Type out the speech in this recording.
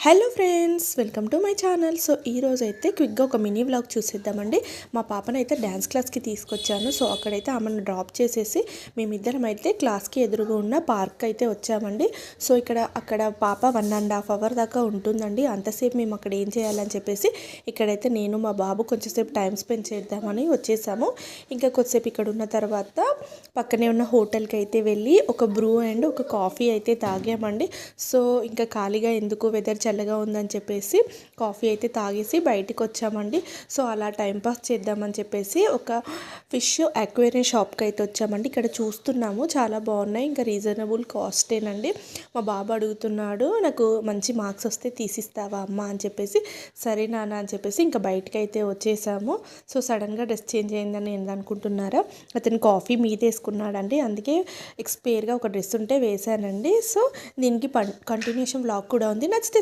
Hello friends, welcome to my channel. So ఈరోజైతే క్విక్గా ఒక మినీ వ్లాగ్ చూసేద్దామండి. మా పాపనైతే డ్యాన్స్ క్లాస్కి తీసుకొచ్చాను. సో అక్కడైతే ఆమెను డ్రాప్ చేసేసి మేమిద్దరం అయితే క్లాస్కి ఎదురుగా ఉన్న పార్క్ అయితే వచ్చామండి. సో అక్కడ పాప 1.5 అవర్ దాకా ఉంటుందండి. అంతసేపు మేము అక్కడ ఏం చేయాలని చెప్పేసి ఇక్కడైతే నేను మా బాబు కొంచెంసేపు టైం స్పెండ్ చేద్దామని వచ్చేసాము. ఇంకా కొద్దిసేపు ఇక్కడ ఉన్న తర్వాత పక్కనే ఉన్న హోటల్కి అయితే వెళ్ళి ఒక బ్రూ అండ్ ఒక కాఫీ అయితే తాగామండి. సో ఇంకా ఖాళీగా ఎందుకు, వెదర్ చల్లగా ఉందని చెప్పేసి కాఫీ అయితే తాగేసి బయటికి వచ్చామండి. సో అలా టైంపాస్ చేద్దామని చెప్పేసి ఒక ఫిష్ అక్వేరియం షాప్కి అయితే వచ్చామండి. ఇక్కడ చూస్తున్నాము, చాలా బాగున్నాయి, ఇంకా రీజనబుల్ కాస్టేనండి. మా బాబు అడుగుతున్నాడు, నాకు మంచి మార్క్స్ వస్తే తీసిస్తావా అమ్మ అని చెప్పేసి, సరే నాన్న అని చెప్పేసి ఇంకా బయటకు అయితే వచ్చేసాము. సో సడన్గా డ్రెస్ చేంజ్ అయిందని నేను అనుకుంటున్నారా, అతను కాఫీ మీద వేసుకున్నాడండి, అందుకే ఎక్స్పైర్గా ఒక డ్రెస్ ఉంటే వేశానండి. సో దీనికి కంటిన్యూషన్ వ్లాగ్ కూడా ఉంది, నచ్చితే